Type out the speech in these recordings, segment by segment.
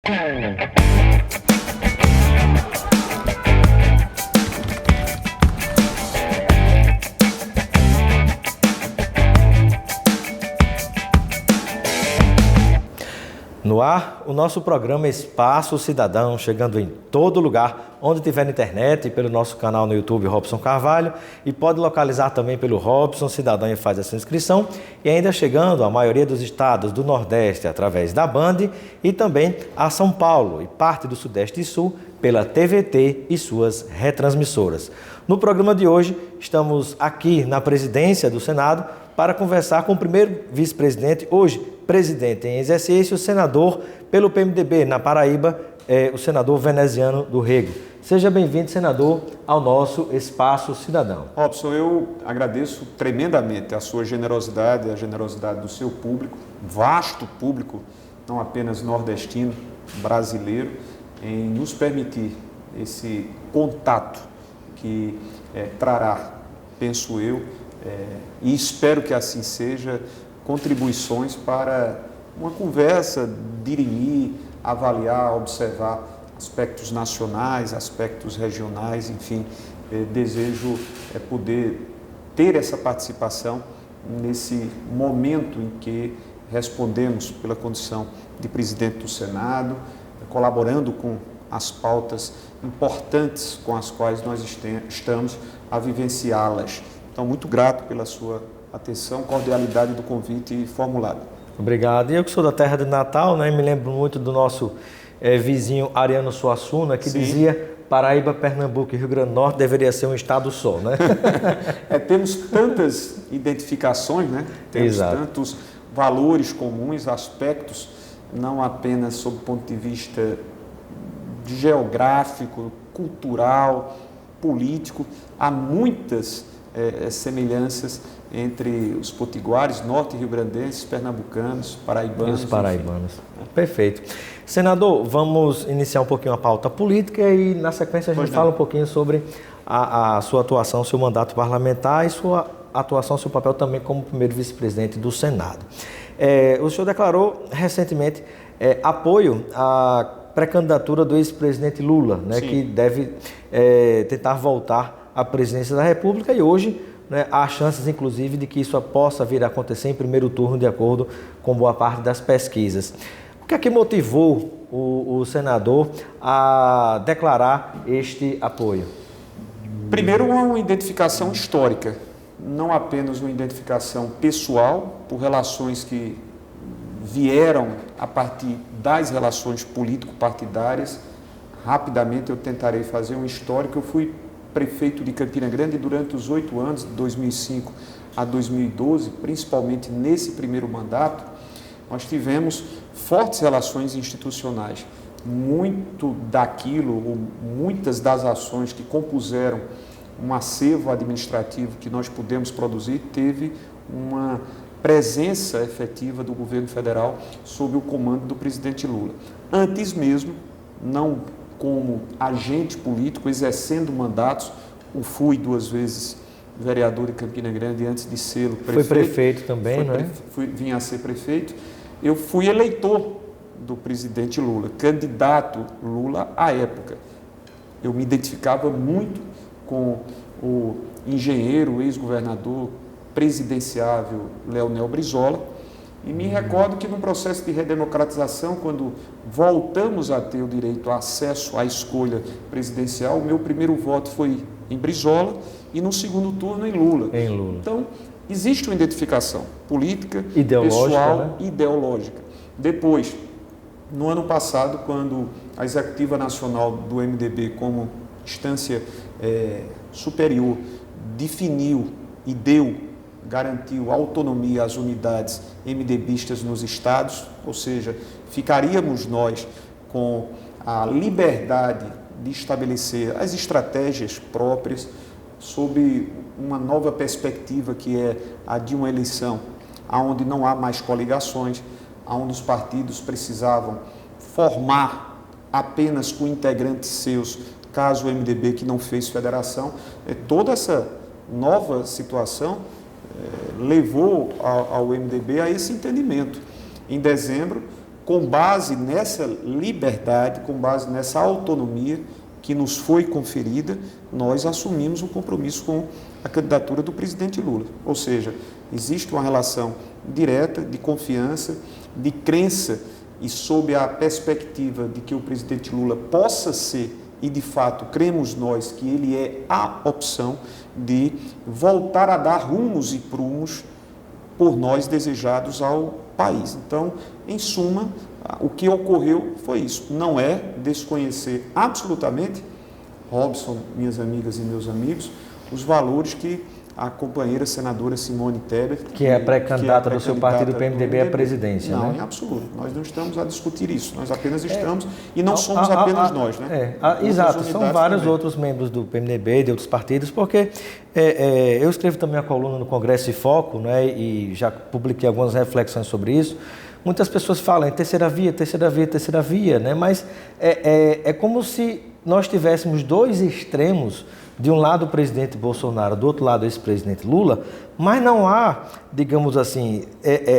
No ar, o nosso programa Espaço Cidadão, chegando em todo lugar, onde tiver internet e pelo nosso canal no YouTube Robson Carvalho, e pode localizar também pelo Robson Cidadão e faz a sua inscrição, e ainda chegando à maioria dos estados do Nordeste através da Band e também a São Paulo e parte do Sudeste e Sul pela TVT e suas retransmissoras. No programa de hoje, estamos aqui na presidência do Senado para conversar com o primeiro vice-presidente, hoje presidente em exercício, o senador pelo PMDB na Paraíba, o senador Veneziano do Rego. Seja bem-vindo, senador, ao nosso Espaço Cidadão. Robson, eu agradeço tremendamente a sua generosidade, a generosidade do seu público, vasto público, não apenas nordestino, brasileiro, em nos permitir esse contato que trará, penso eu, e espero que assim seja, contribuições para uma conversa, dirimir, avaliar, observar aspectos nacionais, aspectos regionais, enfim, desejo poder ter essa participação nesse momento em que respondemos pela condição de presidente do Senado, colaborando com as pautas importantes com as quais nós estamos a vivenciá-las. Então, muito grato pela sua atenção, cordialidade do convite formulado. Obrigado. E eu que sou da terra de Natal, né, me lembro muito do nosso vizinho Ariano Suassuna, que Sim. dizia Paraíba, Pernambuco e Rio Grande do Norte deveria ser um estado só, né? Temos tantas identificações, né? Temos Exato. Tantos valores comuns, aspectos, não apenas sob o ponto de vista geográfico, cultural, político, há muitas semelhanças entre os potiguares, norte-riograndenses, pernambucanos, paraibanos. E os paraibanos. Perfeito. Senador, vamos iniciar um pouquinho a pauta política e, na sequência, a gente fala um pouquinho sobre a sua atuação, seu mandato parlamentar e sua atuação, seu papel também como primeiro vice-presidente do Senado. O senhor declarou recentemente apoio à pré-candidatura do ex-presidente Lula, né, que deve tentar voltar à presidência da República e hoje, né, há chances, inclusive, de que isso possa vir a acontecer em primeiro turno, de acordo com boa parte das pesquisas. O que é que motivou o senador a declarar este apoio? Primeiro, uma identificação histórica, não apenas uma identificação pessoal, por relações que vieram a partir das relações político-partidárias. Rapidamente eu tentarei fazer um histórico. Eu fui prefeito de Campina Grande durante os 8 anos, de 2005 a 2012, principalmente nesse primeiro mandato, nós tivemos fortes relações institucionais. Muito daquilo, muitas das ações que compuseram um acervo administrativo que nós pudemos produzir, teve uma presença efetiva do governo federal sob o comando do presidente Lula. Antes mesmo, não como agente político, exercendo mandatos, fui 2 vezes vereador de Campina Grande antes de ser prefeito. Foi prefeito também, não é? Vim a ser prefeito. Eu fui eleitor do presidente Lula, candidato Lula à época. Eu me identificava muito com o engenheiro, ex-governador presidenciável Leonel Brizola, e me recordo que no processo de redemocratização, quando voltamos a ter o direito a acesso à escolha presidencial, o meu primeiro voto foi em Brizola e no segundo turno em Lula. Então, existe uma identificação política, pessoal, né? Ideológica. Depois, no ano passado, quando a Executiva Nacional do MDB, como instância superior, definiu e garantiu autonomia às unidades MDBistas nos estados, ou seja, ficaríamos nós com a liberdade de estabelecer as estratégias próprias sob uma nova perspectiva, que é a de uma eleição onde não há mais coligações, onde os partidos precisavam formar apenas com integrantes seus, caso o MDB que não fez federação. Toda essa nova situação levou ao MDB a esse entendimento. Em dezembro, com base nessa liberdade, com base nessa autonomia que nos foi conferida, nós assumimos um compromisso com a candidatura do presidente Lula. Ou seja, existe uma relação direta de confiança, de crença e sob a perspectiva de que o presidente Lula possa ser, e de fato cremos nós que ele é a opção de voltar a dar rumos e prumos por nós desejados ao país. Então, em suma, o que ocorreu foi isso. Não é desconhecer absolutamente, Robson, minhas amigas e meus amigos, os valores que a companheira senadora Simone Tebet, que é pré-candidata do seu partido PMDB à presidência. Não, né? Em absoluto. Nós não estamos a discutir isso. Nós apenas estamos, e não somos apenas nós, né? Exato, são vários outros membros do PMDB, de outros partidos, porque eu escrevo também a coluna no Congresso e Foco, né, e já publiquei algumas reflexões sobre isso. Muitas pessoas falam em terceira via, né? Mas é como se nós tivéssemos dois extremos, de um lado o presidente Bolsonaro, do outro lado o ex-presidente Lula, mas não há, digamos assim,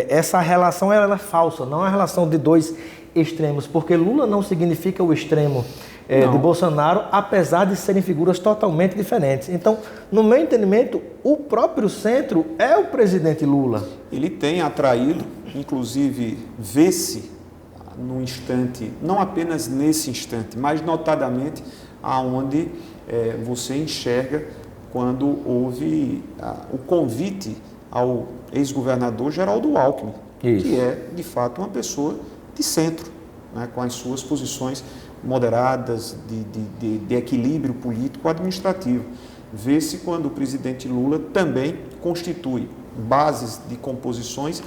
essa relação ela é falsa, não é uma relação de dois extremos, porque Lula não significa o extremo de Bolsonaro, apesar de serem figuras totalmente diferentes. Então, no meu entendimento, o próprio centro é o presidente Lula. Ele tem atraído, inclusive, vê-se no instante, não apenas nesse instante, mas notadamente aonde você enxerga quando houve o convite ao ex-governador Geraldo Alckmin, que é, de fato, uma pessoa de centro, né, com as suas posições moderadas, de equilíbrio político-administrativo. Vê-se quando o presidente Lula também constitui bases de composições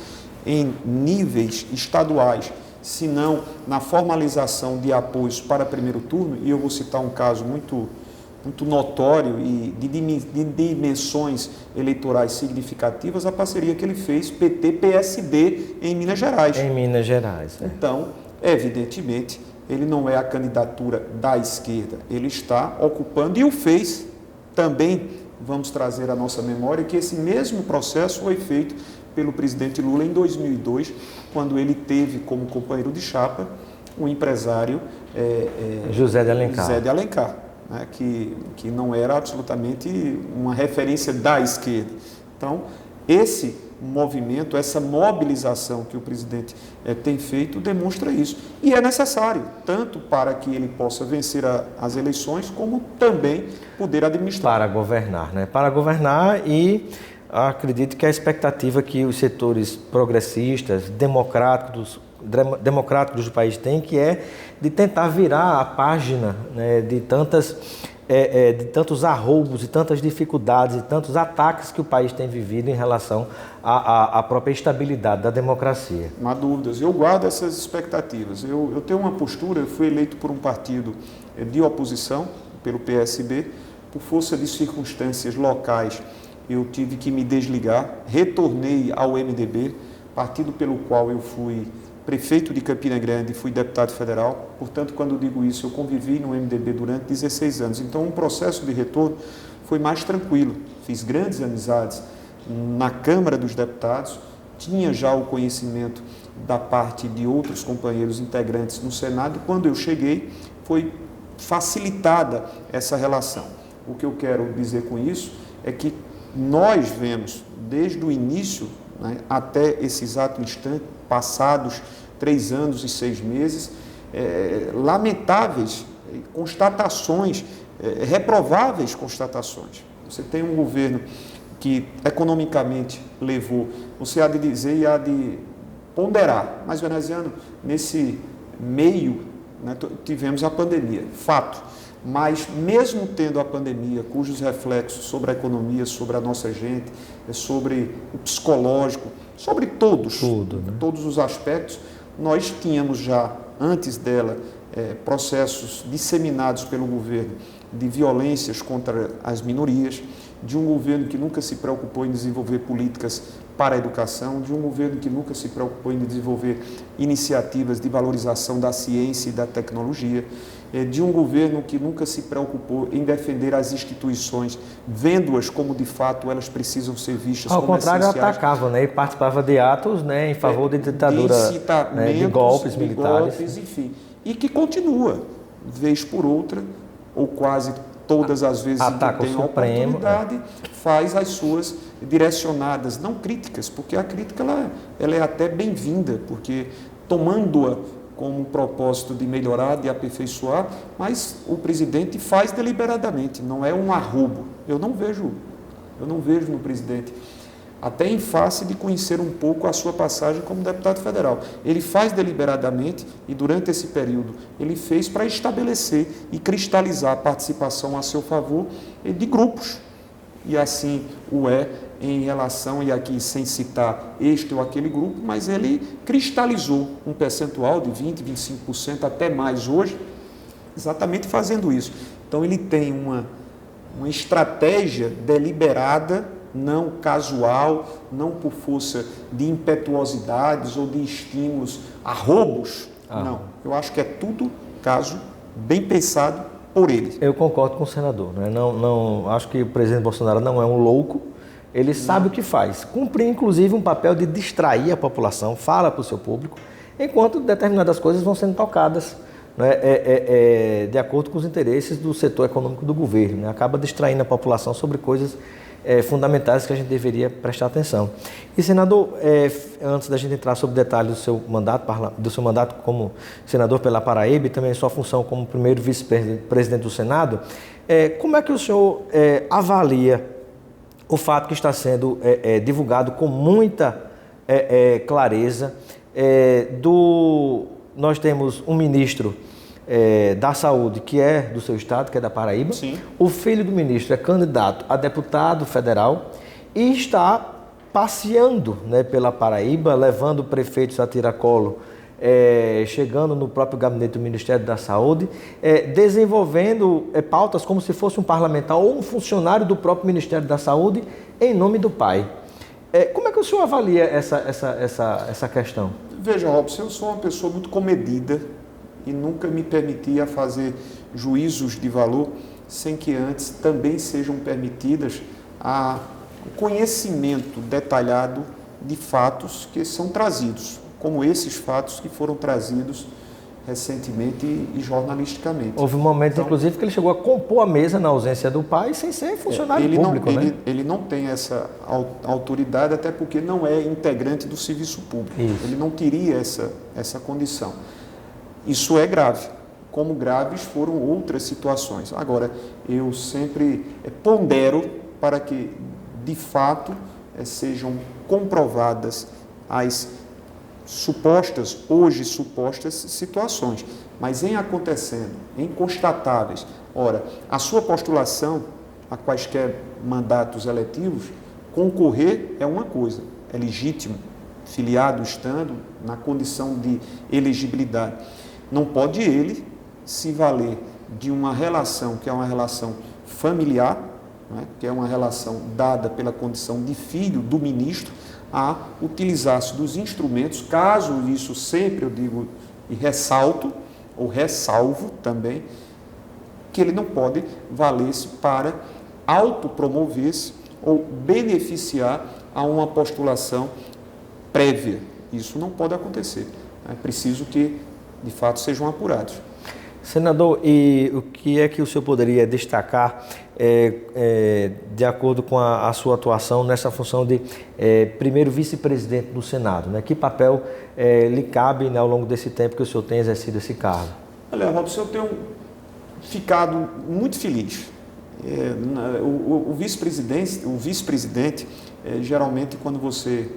em níveis estaduais, se não na formalização de apoios para primeiro turno, e eu vou citar um caso muito notório e de dimensões eleitorais significativas, a parceria que ele fez PT-PSD em Minas Gerais. Em Minas Gerais. Então, evidentemente, ele não é a candidatura da esquerda, ele está ocupando, e o fez também, vamos trazer à nossa memória, que esse mesmo processo foi feito pelo presidente Lula em 2002, quando ele teve como companheiro de chapa o empresário José de Alencar. Né, que não era absolutamente uma referência da esquerda. Então, esse movimento, essa mobilização que o presidente tem feito, demonstra isso. E é necessário, tanto para que ele possa vencer as eleições, como também poder administrar. Para governar, né? Para governar, e acredito que a expectativa que os setores progressistas, democráticos do país têm, que é de tentar virar a página, né, de tantos arroubos e tantas dificuldades e tantos ataques que o país tem vivido em relação à própria estabilidade da democracia. Não há dúvidas. Eu guardo essas expectativas. Eu tenho uma postura, eu fui eleito por um partido de oposição, pelo PSB, por força de circunstâncias locais, eu tive que me desligar, retornei ao MDB, partido pelo qual eu fui prefeito de Campina Grande e fui deputado federal. Portanto, quando eu digo isso, eu convivi no MDB durante 16 anos. Então, o processo de retorno foi mais tranquilo. Fiz grandes amizades na Câmara dos Deputados, tinha já o conhecimento da parte de outros companheiros integrantes no Senado, e quando eu cheguei, foi facilitada essa relação. O que eu quero dizer com isso é que nós vemos, desde o início, né, até esse exato instante, passados 3 anos e 6 meses, lamentáveis constatações, reprováveis constatações. Você tem um governo que economicamente levou, você há de dizer e há de ponderar, mas, veneziano, nesse meio, né, tivemos a pandemia, fato. Mas mesmo tendo a pandemia, cujos reflexos sobre a economia, sobre a nossa gente, sobre o psicológico, sobre todos os aspectos, nós tínhamos já, antes dela, processos disseminados pelo governo de violências contra as minorias, de um governo que nunca se preocupou em desenvolver políticas para a educação, de um governo que nunca se preocupou em desenvolver iniciativas de valorização da ciência e da tecnologia, de um governo que nunca se preocupou em defender as instituições, vendo-as como de fato elas precisam ser vistas como essenciais. Ao contrário, atacava, né, e participava de atos, né, em favor de ditadura, né, de golpes militares. Enfim, e que continua, vez por outra, ou quase todas as vezes Ataca que tem a oportunidade, faz as suas direcionadas, não críticas, porque a crítica ela é até bem-vinda, porque tomando-a como um propósito de melhorar, de aperfeiçoar, mas o presidente faz deliberadamente, não é um arrobo. Eu não vejo no presidente, até em face de conhecer um pouco a sua passagem como deputado federal. Ele faz deliberadamente e durante esse período ele fez para estabelecer e cristalizar a participação a seu favor de grupos. E assim o é em relação, e aqui sem citar este ou aquele grupo, mas ele cristalizou um percentual de 20%, 25%, até mais hoje, exatamente fazendo isso. Então ele tem uma estratégia deliberada, não casual, não por força de impetuosidades ou de estímulos a roubos. Não, eu acho que é tudo caso bem pensado por ele. Eu concordo com o senador, né? Não, acho que o presidente Bolsonaro não é um louco, ele sabe o que faz. Cumpre, inclusive, um papel de distrair a população, fala para o seu público, enquanto determinadas coisas vão sendo tocadas, né, de acordo com os interesses do setor econômico do governo, né? Acaba distraindo a população sobre coisas fundamentais que a gente deveria prestar atenção. E, senador, antes da gente entrar sobre detalhes do seu mandato como senador pela Paraíba e também sua função como primeiro vice-presidente do Senado, como é que o senhor avalia o fato que está sendo divulgado com muita clareza nós temos um ministro da Saúde, que é do seu estado, que é da Paraíba. Sim. O filho do ministro é candidato a deputado federal e está passeando, né, pela Paraíba, levando prefeitos a tiracolo, chegando no próprio gabinete do Ministério da Saúde, desenvolvendo pautas como se fosse um parlamentar ou um funcionário do próprio Ministério da Saúde em nome do pai. Como é que o senhor avalia essa questão? Veja, Robson, eu sou uma pessoa muito comedida e nunca me permitia fazer juízos de valor sem que antes também sejam permitidas o conhecimento detalhado de fatos que são trazidos, como esses fatos que foram trazidos recentemente e jornalisticamente. Houve um momento, então, inclusive, que ele chegou a compor a mesa na ausência do pai sem ser funcionário público, né? Ele não tem essa autoridade, até porque não é integrante do serviço público. Isso. Ele não teria essa condição. Isso é grave, como graves foram outras situações. Agora, eu sempre pondero para que, de fato, sejam comprovadas as hoje supostas situações, mas em acontecendo, em constatáveis. Ora, a sua postulação a quaisquer mandatos eletivos, concorrer é uma coisa, é legítimo, filiado estando na condição de elegibilidade. Não pode ele se valer de uma relação que é uma relação familiar, né, que é uma relação dada pela condição de filho do ministro, a utilizar-se dos instrumentos, caso isso sempre eu digo e ressalto, ou ressalvo também, que ele não pode valer-se para autopromover-se ou beneficiar a uma postulação prévia. Isso não pode acontecer. É preciso que, de fato, sejam apurados. Senador, e o que é que o senhor poderia destacar de acordo com a sua atuação nessa função de primeiro vice-presidente do Senado, né? Que papel lhe cabe, né, ao longo desse tempo que o senhor tem exercido esse cargo? Olha, Robson, eu tenho ficado muito feliz. O vice-presidente, geralmente quando você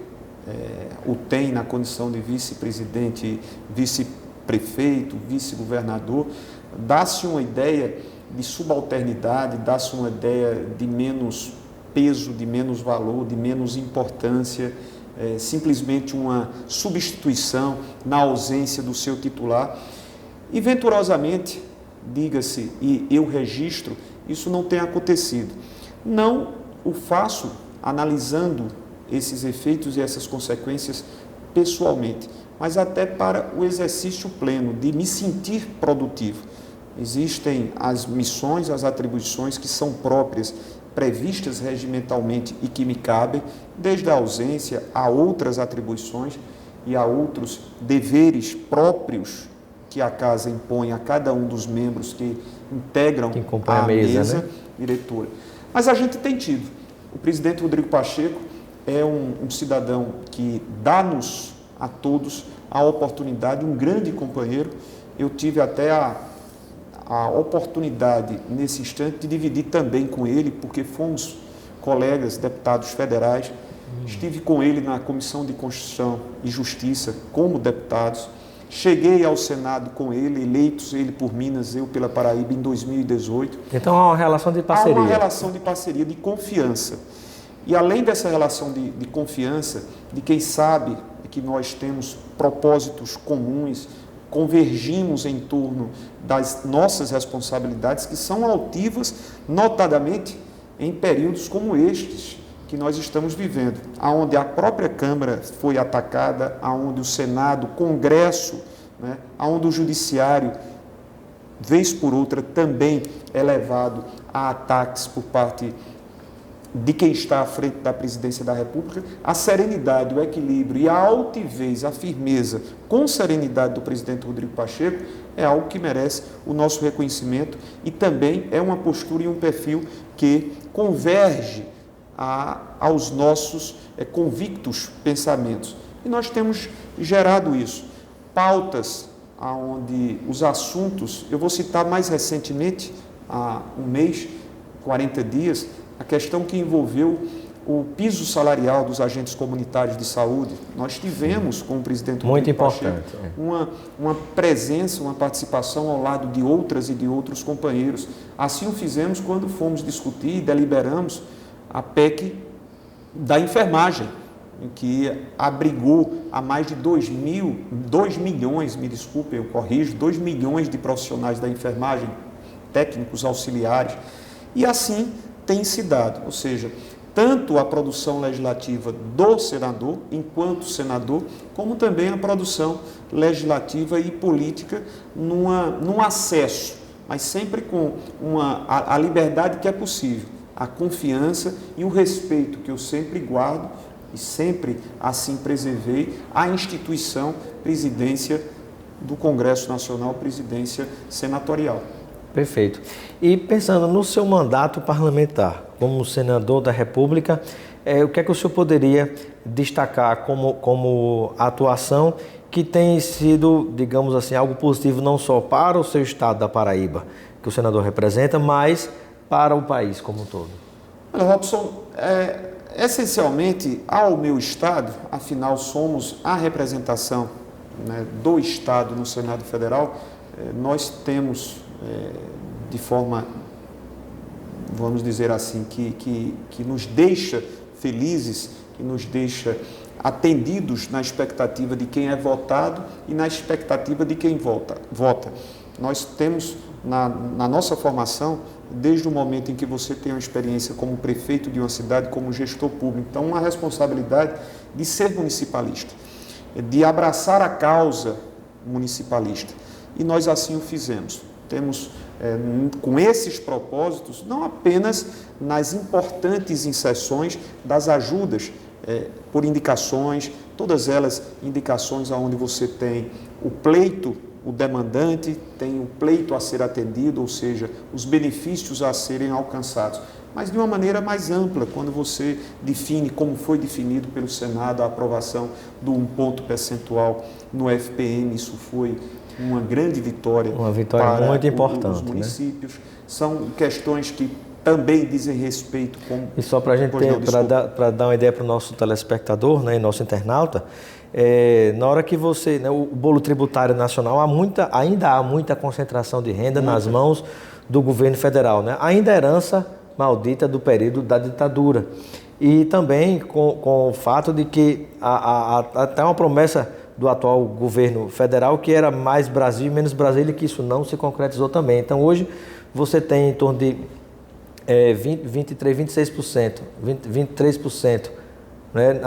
o tem na condição de vice-presidente, vice-prefeito, vice-governador, dá-se uma ideia de subalternidade, dá-se uma ideia de menos peso, de menos valor, de menos importância, simplesmente uma substituição na ausência do seu titular. E, venturosamente, diga-se, e eu registro, isso não tem acontecido. Não o faço analisando esses efeitos e essas consequências pessoalmente, mas até para o exercício pleno de me sentir produtivo. Existem as missões, as atribuições que são próprias, previstas regimentalmente e que me cabem, desde a ausência a outras atribuições e a outros deveres próprios que a casa impõe a cada um dos membros que integram a mesa, né? Diretora. Mas a gente tem tido. O presidente Rodrigo Pacheco é um cidadão que dá-nos a todos a oportunidade, um grande companheiro. Eu tive até a oportunidade, nesse instante, de dividir também com ele, porque fomos colegas, deputados federais. Estive com ele na Comissão de Constituição e Justiça como deputados. Cheguei ao Senado com ele, eleitos, ele por Minas, eu pela Paraíba, em 2018. Então há uma relação de parceria. Há uma relação de parceria, de confiança. E além dessa relação de confiança, de quem sabe que nós temos propósitos comuns, convergimos em torno das nossas responsabilidades, que são altivas, notadamente em períodos como estes que nós estamos vivendo, onde a própria Câmara foi atacada, onde o Senado, o Congresso, né, onde o Judiciário, vez por outra, também é levado a ataques por parte de quem está à frente da presidência da República. A serenidade, o equilíbrio e a altivez, a firmeza com serenidade do presidente Rodrigo Pacheco é algo que merece o nosso reconhecimento e também é uma postura e um perfil que converge aos nossos convictos pensamentos. E nós temos gerado isso. Pautas onde os assuntos, eu vou citar mais recentemente, há um mês, 40 dias, a questão que envolveu o piso salarial dos agentes comunitários de saúde. Nós tivemos, com o presidente Rodrigo Pacheco, uma presença, uma participação ao lado de outras e de outros companheiros. Assim o fizemos quando fomos discutir e deliberamos a PEC da enfermagem, em que abrigou a mais de 2 milhões, me desculpem, eu corrijo, 2 milhões de profissionais da enfermagem, técnicos auxiliares, e assim tem se dado, ou seja, tanto a produção legislativa do senador, enquanto senador, como também a produção legislativa e política num acesso, mas sempre com a liberdade que é possível, a confiança e o respeito que eu sempre guardo e sempre assim preservei à instituição presidência do Congresso Nacional, presidência senatorial. Perfeito. E pensando no seu mandato parlamentar, como senador da República, o que é que o senhor poderia destacar como atuação que tem sido, digamos assim, algo positivo não só para o seu estado da Paraíba, que o senador representa, mas para o país como um todo? Olha, Robson, essencialmente ao meu estado, afinal somos a representação, né, do estado no Senado Federal, nós temos de forma, vamos dizer assim, que nos deixa felizes, que nos deixa atendidos na expectativa de quem é votado e na expectativa de quem vota. Nós temos na nossa formação, desde o momento em que você tem uma experiência como prefeito de uma cidade, como gestor público, então uma responsabilidade de ser municipalista, de abraçar a causa municipalista. E nós assim o fizemos. Temos, com esses propósitos, não apenas nas importantes inserções das ajudas por indicações, todas elas indicações onde você tem o pleito, o demandante, tem o pleito a ser atendido, ou seja, os benefícios a serem alcançados, mas de uma maneira mais ampla, quando você define, como foi definido pelo Senado, a aprovação do 1 ponto percentual no FPM, isso foi uma grande vitória. Uma vitória muito importante, os municípios. Né? São questões que também dizem respeito. E só para a gente para dar uma ideia para o nosso telespectador, né, e nosso internauta, na hora que você, né, o bolo tributário nacional, ainda há muita concentração de renda nas mãos do governo federal, né? Ainda herança maldita do período da ditadura. E também com o fato de que até uma promessa do atual governo federal, que era mais Brasil e menos Brasília, que isso não se concretizou também. Então, hoje, você tem em torno de 23%, 26%, 23%. Né?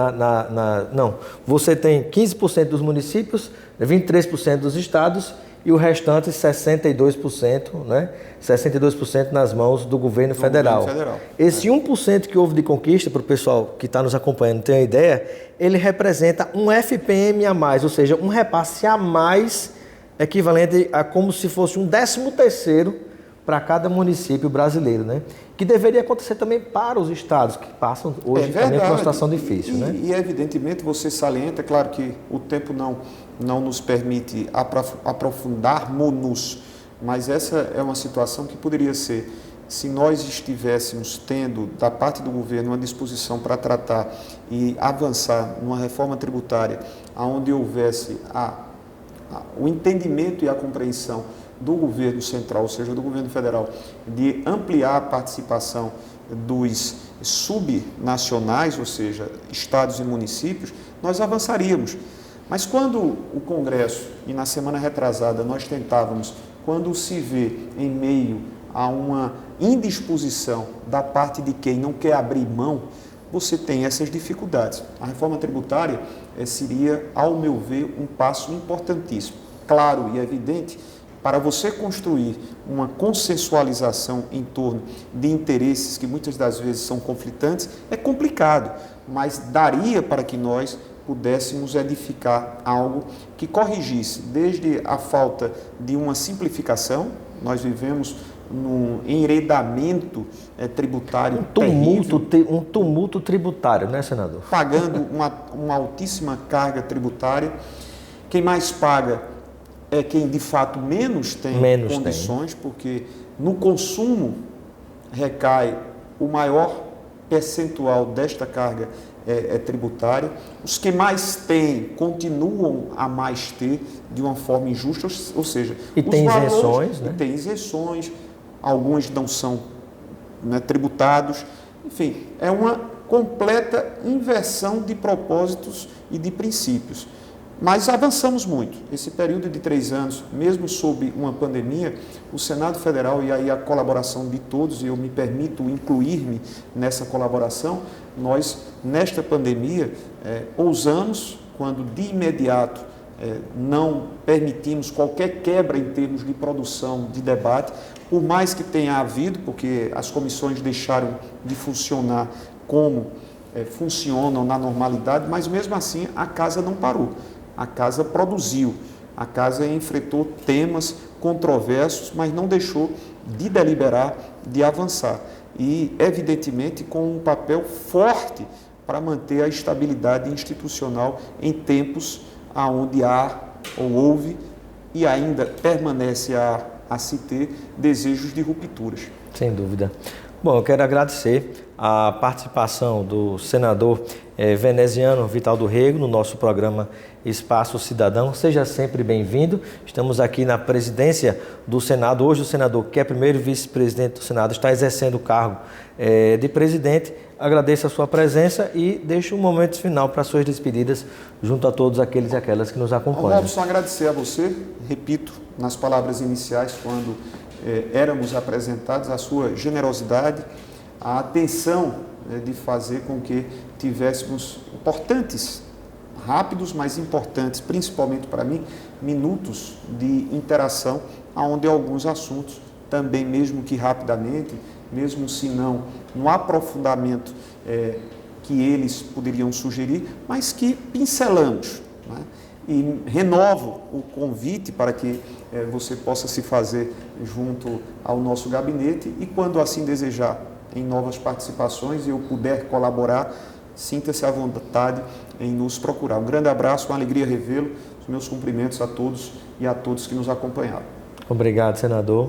Não, você tem 15% dos municípios, 23% dos estados e o restante 62%, né? 62% nas mãos do governo federal. Esse 1% que houve de conquista, para o pessoal que está nos acompanhando ter uma ideia, ele representa um FPM a mais, ou seja, um repasse a mais equivalente a como se fosse um 13º para cada município brasileiro, né? Que deveria acontecer também para os estados que passam hoje também por uma situação difícil, né? E evidentemente você salienta, é claro que o tempo não nos permite aprofundarmos, mas essa é uma situação que poderia ser, se nós estivéssemos tendo da parte do governo uma disposição para tratar e avançar numa reforma tributária, onde houvesse o entendimento e a compreensão do governo central, ou seja, do governo federal, de ampliar a participação dos subnacionais, ou seja, estados e municípios, nós avançaríamos. Mas quando o Congresso, e na semana retrasada nós tentávamos, quando se vê em meio a uma indisposição da parte de quem não quer abrir mão, você tem essas dificuldades. A reforma tributária seria, ao meu ver, um passo importantíssimo. Claro e evidente, para você construir uma consensualização em torno de interesses que muitas das vezes são conflitantes, é complicado, mas daria para que nós pudéssemos edificar algo que corrigisse desde a falta de uma simplificação. Nós vivemos num enredamento tributário um tumulto tributário, né, senador? Pagando uma altíssima carga tributária. Quem mais paga é quem de fato menos tem condições, porque no consumo recai o maior percentual desta carga tributária. Os que mais têm continuam a mais ter de uma forma injusta, ou seja, e tem isenções, né? Tem isenções, alguns não são, né, tributados. Enfim, é uma completa inversão de propósitos e de princípios. Mas avançamos muito. Esse período de 3 anos, mesmo sob uma pandemia, o Senado Federal, e aí a colaboração de todos, e eu me permito incluir-me nessa colaboração, nós, nesta pandemia, ousamos, quando de imediato não permitimos qualquer quebra em termos de produção, de debate, por mais que tenha havido, porque as comissões deixaram de funcionar como funcionam na normalidade, mas mesmo assim a casa não parou. A casa produziu, a casa enfrentou temas controversos, mas não deixou de deliberar, de avançar. E, evidentemente, com um papel forte para manter a estabilidade institucional em tempos onde há ou houve e ainda permanece a se ter desejos de rupturas. Sem dúvida. Bom, eu quero agradecer a participação do senador veneziano Vital do Rego no nosso programa Espaço Cidadão. Seja sempre bem-vindo. Estamos aqui na presidência do Senado. Hoje o senador, que é primeiro vice-presidente do Senado, está exercendo o cargo de presidente. Agradeço a sua presença e deixo um momento final para suas despedidas junto a todos aqueles e aquelas que nos acompanham. Robson, agradecer a você, repito, nas palavras iniciais, quando éramos apresentados, a sua generosidade, a atenção de fazer com que tivéssemos importantes, rápidos, mas importantes, principalmente para mim, minutos de interação, onde alguns assuntos também, mesmo que rapidamente, mesmo se não no aprofundamento que eles poderiam sugerir, mas que pincelamos, né? E renovo o convite para que você possa se fazer junto ao nosso gabinete e, quando assim desejar, em novas participações e eu puder colaborar, sinta-se à vontade em nos procurar. Um grande abraço, uma alegria revê-lo, os meus cumprimentos a todos e a todos que nos acompanharam. Obrigado, senador.